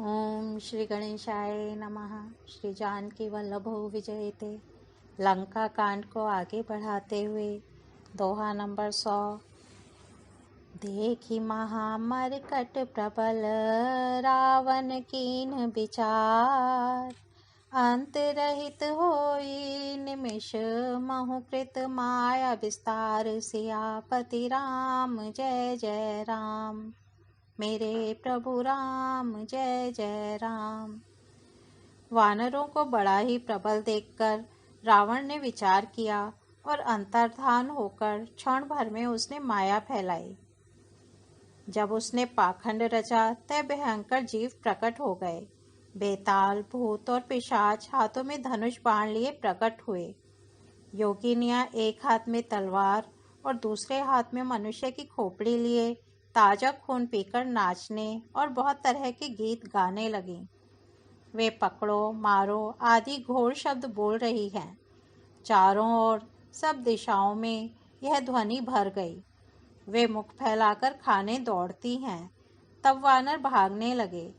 ओम श्री गणेशाय नमः। श्री जानकी वल्लभो विजयते। लंका कांड को आगे बढ़ाते हुए दोहा नंबर 100। देखी महामरकट प्रबल रावण कीन विचार। अंत रहित होई निमिष महुकृत माया विस्तार। सियापति राम जय जय राम। मेरे प्रभु राम जय जय राम। वानरों को बड़ा ही प्रबल देखकर रावण ने विचार किया और अंतर्धान होकर क्षण भर में उसने माया फैलाई। जब उसने पाखंड रचा तब भयंकर जीव प्रकट हो गए। बेताल, भूत और पिशाच हाथों में धनुष बाण लिए प्रकट हुए। योगिनियां एक हाथ में तलवार और दूसरे हाथ में मनुष्य की खोपड़ी लिए ताजा खून पीकर नाचने और बहुत तरह के गीत गाने लगी। वे पकड़ो मारो आदि घोर शब्द बोल रही हैं। चारों ओर सब दिशाओं में यह ध्वनि भर गई। वे मुख फैलाकर खाने दौड़ती हैं। तब वानर भागने लगे।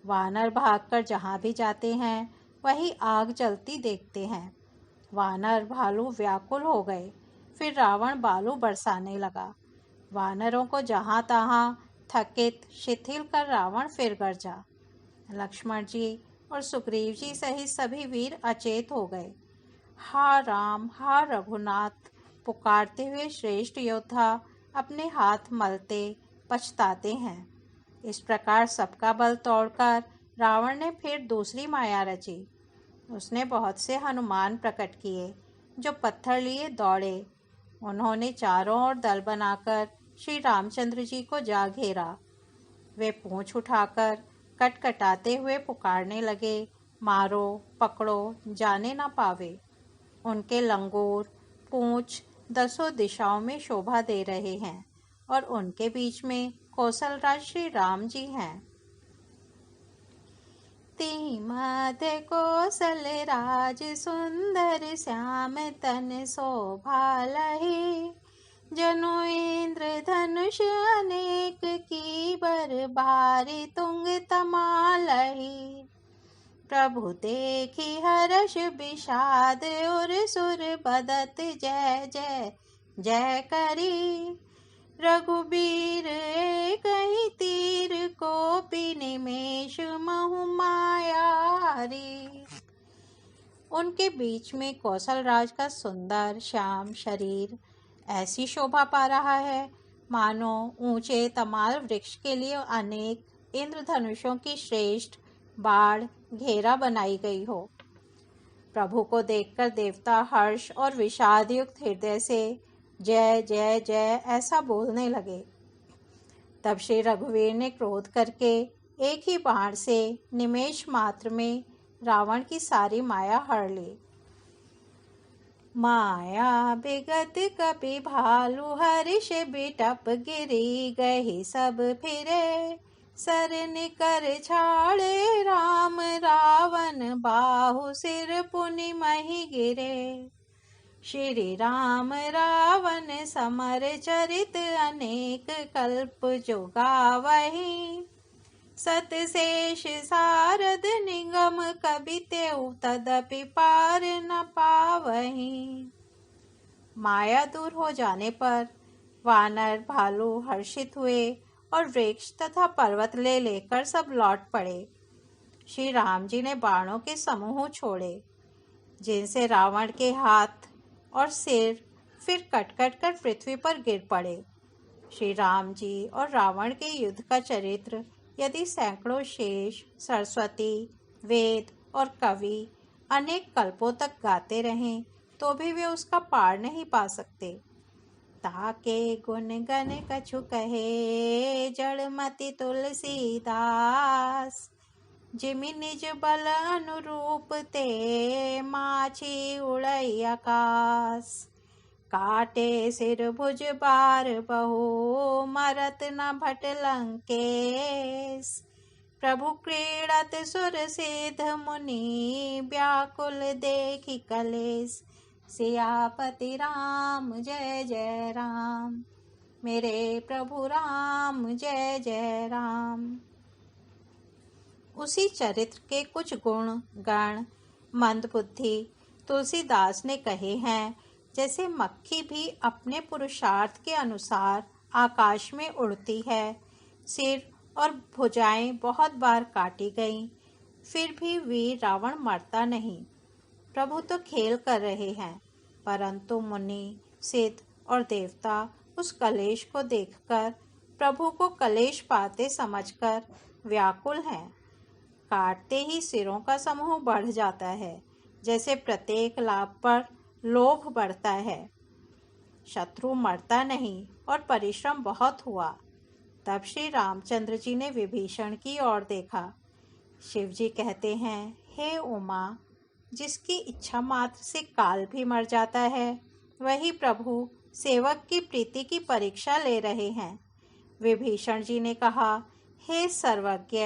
वानर भागकर जहाँ भी जाते हैं वही आग जलती देखते हैं। वानर भालू व्याकुल हो गए। फिर रावण बालू बरसाने लगा। वानरों को जहाँ तहाँ थकित शिथिल कर रावण फिर गरजा। लक्ष्मण जी और सुग्रीव जी सहित सभी वीर अचेत हो गए। हा राम हा रघुनाथ पुकारते हुए श्रेष्ठ योद्धा अपने हाथ मलते पछताते हैं। इस प्रकार सबका बल तोड़कर रावण ने फिर दूसरी माया रची। उसने बहुत से हनुमान प्रकट किए जो पत्थर लिए दौड़े। उन्होंने चारों ओर दल बनाकर श्री रामचंद्र जी को जा घेरा। वे पूंछ उठाकर कटकटाते हुए पुकारने लगे, मारो पकड़ो जाने ना पावे। उनके लंगूर पूंछ दसों दिशाओं में शोभा दे रहे हैं और उनके बीच में कौशलराज श्री राम जी हैं। मध्य कौशल राज सुंदर श्याम तन शोभा लही। जनु इंद्र धनुष अनेक की बर भारी तुंग तमालही। प्रभु देखी हर्ष विषाद उर सुर बदत जय जय जय करी। रघुबीर कहीं तीर कोपी निमेष महु मायारी। उनके बीच में कौशलराज का सुंदर श्याम शरीर ऐसी शोभा पा रहा है मानो ऊंचे तमाल वृक्ष के लिए अनेक इंद्रधनुषों की श्रेष्ठ बाढ़ घेरा बनाई गई हो। प्रभु को देखकर देवता हर्ष और विषाद युक्त हृदय से जय जय जय ऐसा बोलने लगे। तब श्री रघुवीर ने क्रोध करके एक ही बाण से निमेष मात्र में रावण की सारी माया हर ली। माया विगत कपि भालु हर्ष बिटप गिरी गही सब फिरे। सर निकर छाड़े राम रावण बाहु सिर पुनि मही गिरे। श्री राम रावण समर चरित अनेक कल्प जो गावही। सतशेष सारद निगम कबि तेउ तदपि पार न पावही। माया दूर हो जाने पर वानर भालू हर्षित हुए और वृक्ष तथा पर्वत ले लेकर सब लौट पड़े। श्री राम जी ने बाणों के समूह छोड़े जिनसे रावण के हाथ और सिर फिर कट कर पृथ्वी पर गिर पड़े। श्री राम जी और रावण के युद्ध का चरित्र यदि सैकड़ों शेष सरस्वती वेद और कवि अनेक कल्पों तक गाते रहें तो भी वे उसका पार नहीं पा सकते। ताके गुण गण कछु कहे जड़मति तुलसीदास। जिमि निज बल अनुरूप ते माछी उड़ई आकाश। काटे सिर भुज बार बहु मरत न भट लंकेश। प्रभु क्रीड़त सुर सिद्ध मुनि व्याकुल देखी कलेश। सियापति राम जय जय राम। मेरे प्रभु राम जय जय राम। उसी चरित्र के कुछ गुण गण मंदबुद्धि तुलसीदास ने कहे हैं। जैसे मक्खी भी अपने पुरुषार्थ के अनुसार आकाश में उड़ती है। सिर और भुजाएं बहुत बार काटी गईं, फिर भी वीर रावण मरता नहीं। प्रभु तो खेल कर रहे हैं, परंतु मुनि, सिद्ध और देवता उस कलेश को देखकर, प्रभु को कलेश पाते समझकर व्याकुल हैं। काटते ही सिरों का समूह बढ़ जाता है, जैसे प्रत्येक लाभ पर लोभ बढ़ता है। शत्रु मरता नहीं और परिश्रम बहुत हुआ। तब श्री रामचंद्र जी ने विभीषण की ओर देखा। शिव जी कहते हैं, हे उमा, जिसकी इच्छा मात्र से काल भी मर जाता है, वही प्रभु सेवक की प्रीति की परीक्षा ले रहे हैं। विभीषण जी ने कहा, हे सर्वज्ञ,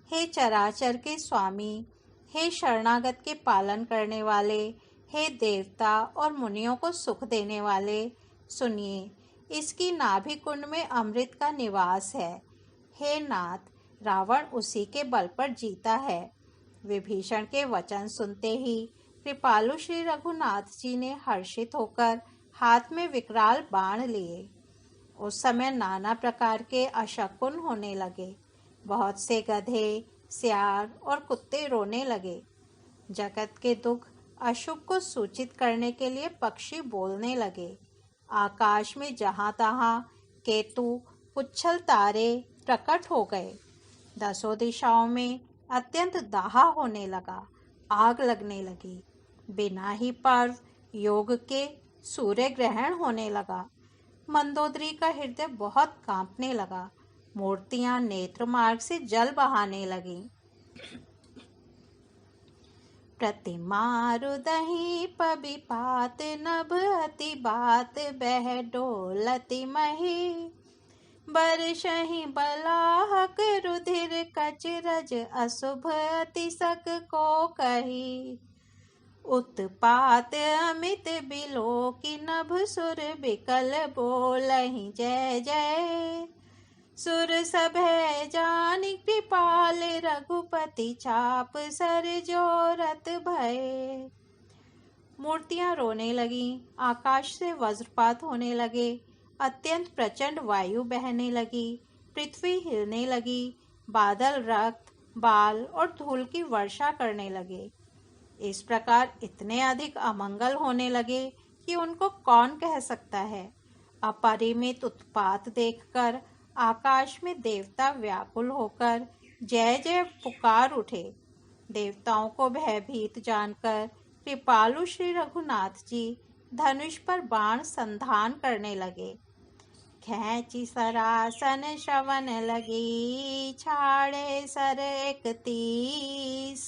हे चराचर के स्वामी, हे शरणागत के पालन करने वाले, हे देवता और मुनियों को सुख देने वाले, सुनिए, इसकी नाभि कुंड में अमृत का निवास है। हे नाथ, रावण उसी के बल पर जीता है। विभीषण के वचन सुनते ही कृपालु श्री रघुनाथ जी ने हर्षित होकर हाथ में विकराल बाण लिए। उस समय नाना प्रकार के अशकुन होने लगे। बहुत से गधे, सियार और कुत्ते रोने लगे। जगत के दुख अशुभ को सूचित करने के लिए पक्षी बोलने लगे। आकाश में जहाँ तहाँ केतु, पुच्छल तारे प्रकट हो गए। दसों दिशाओं में अत्यंत दाह होने लगा, आग लगने लगी। बिना ही पर्व योग के सूर्य ग्रहण होने लगा। मंदोदरी का हृदय बहुत कांपने लगा। मूर्तियां नेत्र मार्ग से जल बहाने लगीं। प्रतिमा रुदही पबिपात नभ अति बात बह डोलती मही। बरसहि बलाहक रुधिर कचरज अशुभ अतिशक को कही। उत्पात अमित बिलो की नभ सुर बिकल बोलहि जय जय। सुर सभय जानि कृपाल रघुपति चाप सर जोरत भय। मूर्तियां रोने लगीं, आकाश से वज्रपात होने लगे, अत्यंत प्रचंड वायु बहने लगी, पृथ्वी हिलने लगी, बादल रक्त, बाल और धूल की वर्षा करने लगे। इस प्रकार इतने अधिक अमंगल होने लगे कि उनको कौन कह सकता है। अपरिमित उत्पात देखकर आकाश में देवता व्याकुल होकर जय जय पुकार उठे। देवताओं को भयभीत जानकर कृपालु श्री रघुनाथ जी धनुष पर बाण संधान करने लगे। खैंची सरासन श्रवण लगी, छाड़े सर 31।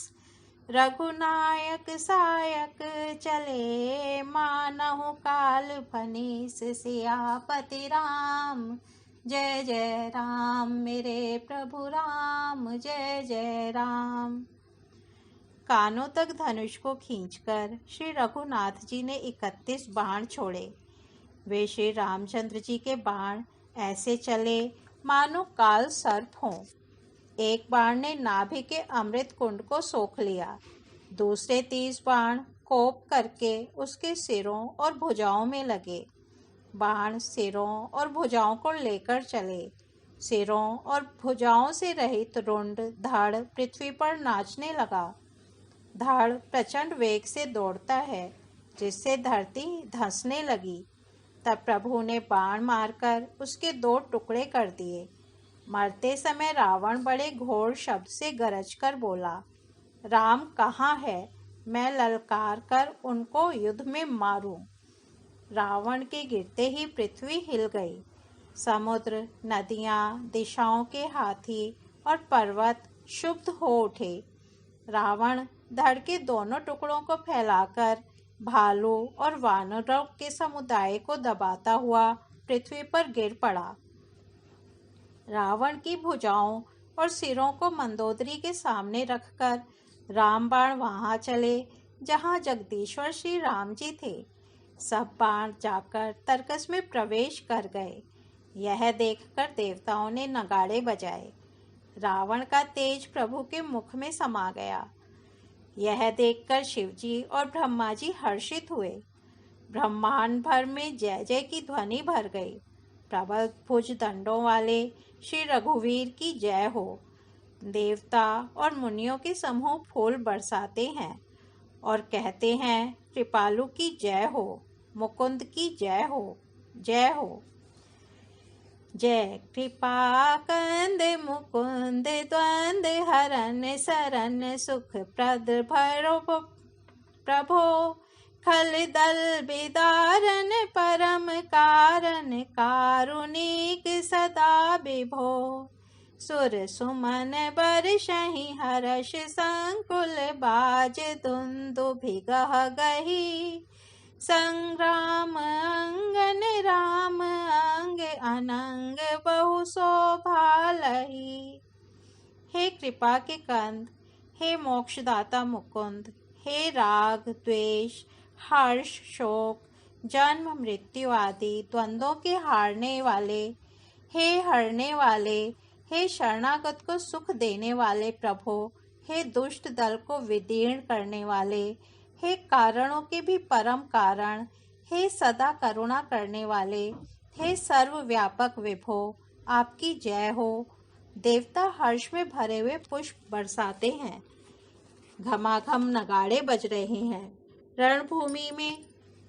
रघुनायक सायक चले, मानहु काल फनीस सियापति राम। जय जय राम मेरे प्रभु राम, जय जय राम। कानों तक धनुष को खींचकर श्री रघुनाथ जी ने 31 बाण छोड़े। वे श्री रामचंद्र जी के बाण ऐसे चले मानो काल सर्प हों। एक बाण ने नाभि के अमृत कुंड को सोख लिया। दूसरे 30 बाण कोप करके उसके सिरों और भुजाओं में लगे। बाण सिरों और भुजाओं को लेकर चले। सिरों और भुजाओं से रहित रुंड धड़ पृथ्वी पर नाचने लगा। धड़ प्रचंड वेग से दौड़ता है, जिससे धरती धंसने लगी। तब प्रभु ने बाण मारकर उसके 2 टुकड़े कर दिए। मरते समय रावण बड़े घोर शब्द से गरज कर बोला, राम कहाँ है, मैं ललकार कर उनको युद्ध में मारूं। रावण के गिरते ही पृथ्वी हिल गई। समुद्र, नदियां, दिशाओं के हाथी और पर्वत क्षुब्ध हो उठे। रावण धड़ के दोनों टुकड़ों को फैलाकर भालू और वानरों के समुदाय को दबाता हुआ पृथ्वी पर गिर पड़ा। रावण की भुजाओं और सिरों को मंदोदरी के सामने रखकर रामबाण वहां चले जहां जगदीश्वर श्री राम जी थे। सब बाण जाकर तरकस में प्रवेश कर गए। यह देखकर देवताओं ने नगाड़े बजाए। रावण का तेज प्रभु के मुख में समा गया। यह देखकर शिवजी और ब्रह्मा जी हर्षित हुए। ब्रह्मांड भर में जय जय की ध्वनि भर गई। प्रबल भुज दंडों वाले श्री रघुवीर की जय हो। देवता और मुनियों के समूह फूल बरसाते हैं और कहते हैं, कृपालु की जय हो, मुकुंद की जय हो, जय हो। जय कृपा कंद मुकुंद द्वंद हरन सरन सुख प्रद भरो प्रभो। खल दल बिदारन परम कारण कारुणिक सदा विभो। सुर सुमन बरषहि हर्ष संकुल बाज दुंदुभि गह गही। संग्राम अंगन राम अंग अनंग बहु शोभा लही। हे कृपा के कंद, हे मोक्षदाता मुकुंद, हे राग द्वेष हर्ष शोक जन्म मृत्यु आदि द्वंद्वों के हारने वाले, हे हरने वाले, हे शरणागत को सुख देने वाले प्रभो, हे दुष्ट दल को विदीर्ण करने वाले, हे कारणों के भी परम कारण, हे सदा करुणा करने वाले, हे सर्वव्यापक विभो, आपकी जय हो। देवता हर्ष में भरे हुए पुष्प बरसाते हैं। घमाघम नगाड़े बज रहे हैं। रणभूमि में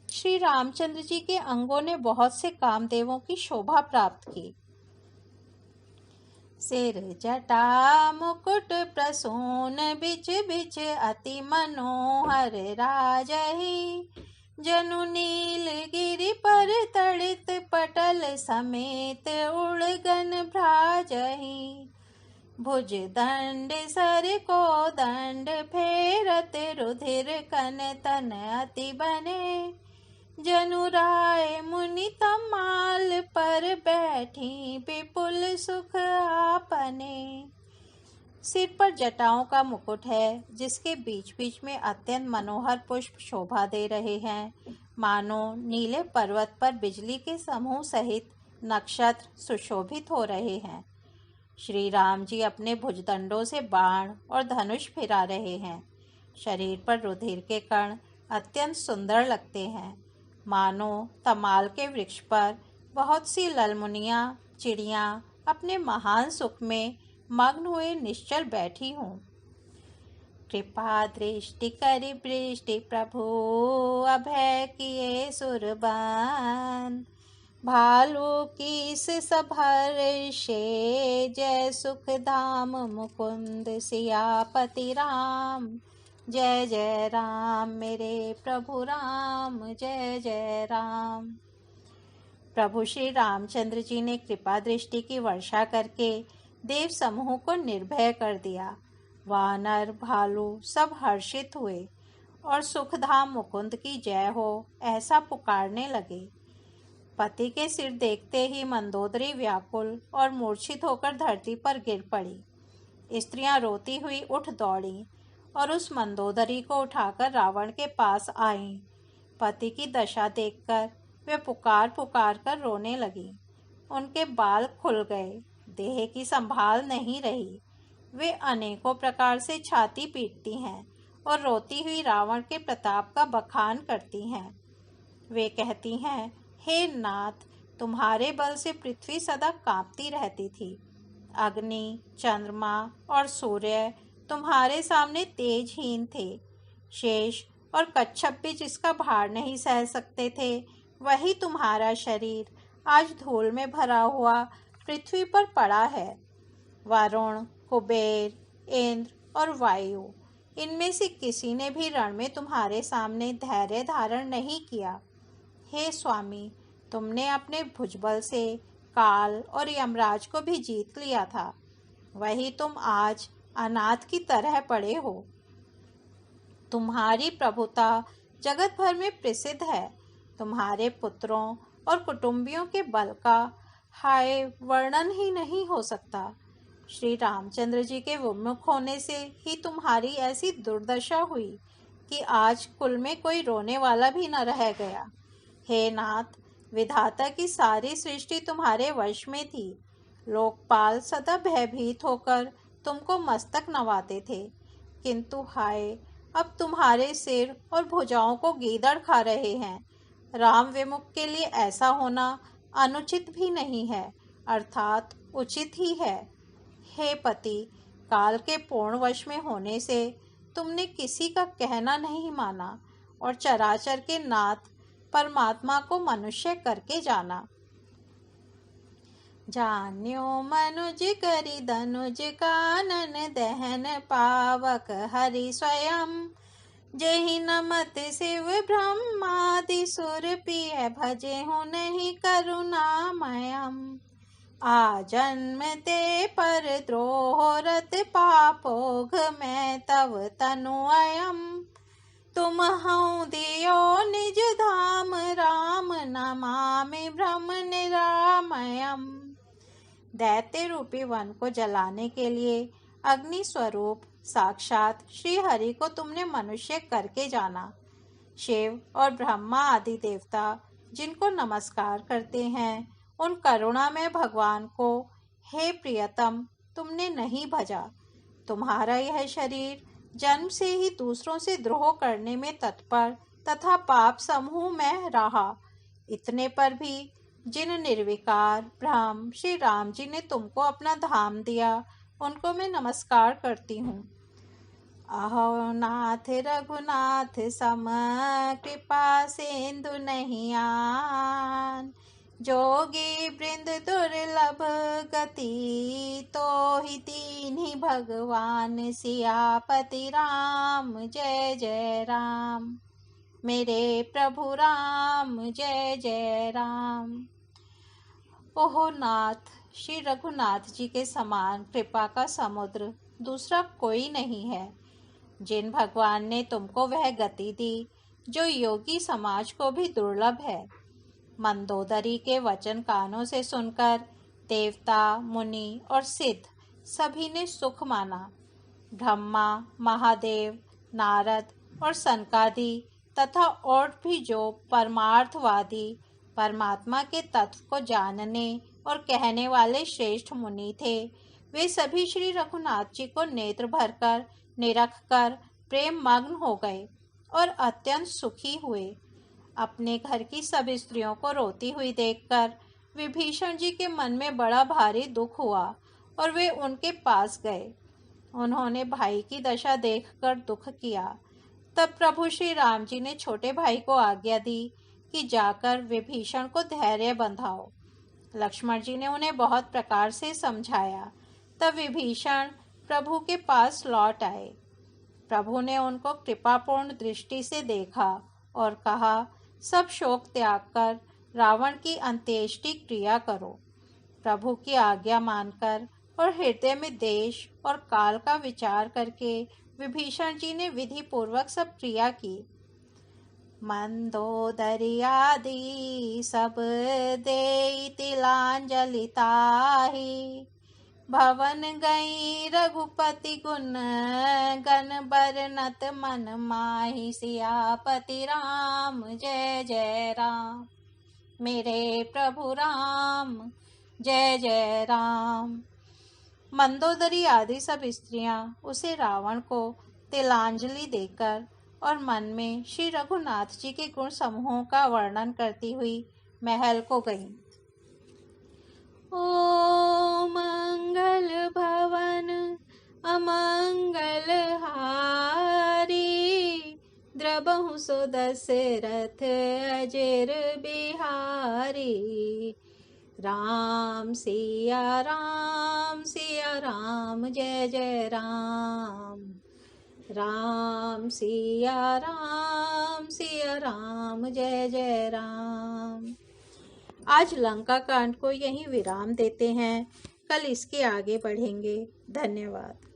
श्री रामचंद्र जी के अंगों ने बहुत से कामदेवों की शोभा प्राप्त की। सिर जटा मुकुट प्रसून बिच बिच अति मनोहर राजहि। जनु नील गिरि पर तड़ित पटल समेत उड़गन भ्राजहि। भुज दंड सर को दंड फेरत रुधिर कन तन अति बने। जनु राय मुनि तमाल पर बैठी विपुल सुख आपने। सिर पर जटाओं का मुकुट है, जिसके बीच बीच में अत्यंत मनोहर पुष्प शोभा दे रहे हैं। मानो नीले पर्वत पर बिजली के समूह सहित नक्षत्र सुशोभित हो रहे हैं। श्री राम जी अपने भुजदंडों से बाण और धनुष फिरा रहे हैं। शरीर पर रुधिर के कण अत्यंत सुंदर लगते हैं। मानो तमाल के वृक्ष पर बहुत सी ललमुनियाँ चिड़ियाँ अपने महान सुख में मग्न हुए निश्चल बैठी हूँ। कृपा दृष्टि करि वृष्टि प्रभु अभय किए सुरबान। भालू कीस सभर्षे जय सुख धाम मुकुंद सियापति राम। जय जय राम मेरे प्रभु राम, जय जय राम। प्रभु श्री रामचंद्र जी ने कृपा दृष्टि की वर्षा करके देव समूह को निर्भय कर दिया। वानर भालू सब हर्षित हुए और सुखधाम मुकुंद की जय हो ऐसा पुकारने लगे। पति के सिर देखते ही मंदोदरी व्याकुल और मूर्छित होकर धरती पर गिर पड़ी। स्त्रियां रोती हुई उठ दौड़ी और उस मंदोदरी को उठाकर रावण के पास आईं। पति की दशा देखकर वे पुकार पुकार कर रोने लगी। उनके बाल खुल गए, देह की संभाल नहीं रही। वे अनेकों प्रकार से छाती पीटती हैं और रोती हुई रावण के प्रताप का बखान करती हैं। वे कहती हैं, हे नाथ, तुम्हारे बल से पृथ्वी सदा कांपती रहती थी। अग्नि, चंद्रमा और सूर्य तुम्हारे सामने तेजहीन थे। शेष और कच्छप भी जिसका भार नहीं सह सकते थे, वही तुम्हारा शरीर आज धूल में भरा हुआ पृथ्वी पर पड़ा है। वरुण, कुबेर, इंद्र और वायु, इनमें से किसी ने भी रण में तुम्हारे सामने धैर्य धारण नहीं किया। हे स्वामी, तुमने अपने भुजबल से काल और यमराज को भी जीत लिया था। वही तुम आज अनाथ की तरह पड़े हो। तुम्हारी प्रभुता जगत भर में प्रसिद्ध है। तुम्हारे पुत्रों और कुटुंबियों के बल का हाय वर्णन ही नहीं हो सकता। श्री रामचंद्र जी के विमुख होने से ही तुम्हारी ऐसी दुर्दशा हुई कि आज कुल में कोई रोने वाला भी न रह गया। हे नाथ, विधाता की सारी सृष्टि तुम्हारे वश में थी। लोकपाल सदा भयभीत होकर तुमको मस्तक नवाते थे, किंतु हाय, अब तुम्हारे सिर और भुजाओं को गीदड़ खा रहे हैं। राम विमुख के लिए ऐसा होना अनुचित भी नहीं है, अर्थात उचित ही है। हे पति, काल के पूर्ण वश में होने से तुमने किसी का कहना नहीं माना और चराचर के नाथ परमात्मा को मनुष्य करके जाना। जान्यो मनुज करि धनुज कानन दहन पावक हरि स्वयं। जेहि नमत शिव ब्रह्मादि सुर पिय भजे हूँ नहीं करुणामयम। आजन्म ते पर द्रोह रत पापोघ मैं तव तनु अयम। तुम हऊँ दियो निज धाम राम नमामि ब्रह्म निरामयम। दैत्य रूपी वन को जलाने के लिए अग्नि स्वरूप साक्षात श्री हरि को तुमने मनुष्य करके जाना। शिव और ब्रह्मा आदि देवता जिनको नमस्कार करते हैं, उन करुणामय भगवान को हे प्रियतम तुमने नहीं भजा। तुम्हारा यह शरीर जन्म से ही दूसरों से द्रोह करने में तत्पर तथा पाप समूह में रहा। इतने पर भी जिन निर्विकार ब्रह्म श्री राम जी ने तुमको अपना धाम दिया, उनको मैं नमस्कार करती हूँ। अहो नाथ रघुनाथ सम कृपा सिंधु नहीं आन। जोगी वृंद दुर्लभ गति तो ही दीन्हि भगवान। सियापति राम जय जय राम। मेरे प्रभु राम जय जय राम। ओहो नाथ, श्री रघुनाथ जी के समान कृपा का समुद्र दूसरा कोई नहीं है। जिन भगवान ने तुमको वह गति दी जो योगी समाज को भी दुर्लभ है। मंदोदरी के वचन कानों से सुनकर देवता, मुनि और सिद्ध सभी ने सुख माना। ब्रह्मा, महादेव, नारद और सनकादि तथा और भी जो परमार्थवादी परमात्मा के तत्व को जानने और कहने वाले श्रेष्ठ मुनि थे, वे सभी श्री रघुनाथ जी को नेत्र भरकर निरख कर प्रेम मग्न हो गए और अत्यंत सुखी हुए। अपने घर की सब स्त्रियों को रोती हुई देखकर विभीषण जी के मन में बड़ा भारी दुख हुआ और वे उनके पास गए। उन्होंने भाई की दशा देखकर दुख किया। तब प्रभु श्री राम जी ने छोटे भाई को आज्ञा दी कि जाकर विभीषण को धैर्य बंधाओ। लक्ष्मण जी ने उन्हें बहुत प्रकार से समझाया। तब विभीषण प्रभु के पास लौट आए। प्रभु ने उनको कृपापूर्ण दृष्टि से देखा और कहा, सब शोक त्याग कर रावण की अंत्येष्टि क्रिया करो। प्रभु की आज्ञा मानकर और हृदय में देश और काल का विचार करके विभीषण जी ने विधि पूर्वक सब क्रिया की। मंदोदरी आदि सब देई तिलांजलि ताहि। भवन गई रघुपति गुण गण बरनत मन माहि। सियापति राम जय जय राम। मेरे प्रभु राम जय जय राम। मंदोदरी आदि सब स्त्रियां उसे रावण को तिलांजलि देकर और मन में श्री रघुनाथ जी के गुण समूहों का वर्णन करती हुई महल को गईं। ओ मंगल भवन अमंगल हारी। द्रबहु सो दशरथ अजेर बिहारी। राम सिया राम जय जय राम। राम सिया राम जय जय राम। आज लंका कांड को यहीं विराम देते हैं। कल इसके आगे बढ़ेंगे। धन्यवाद।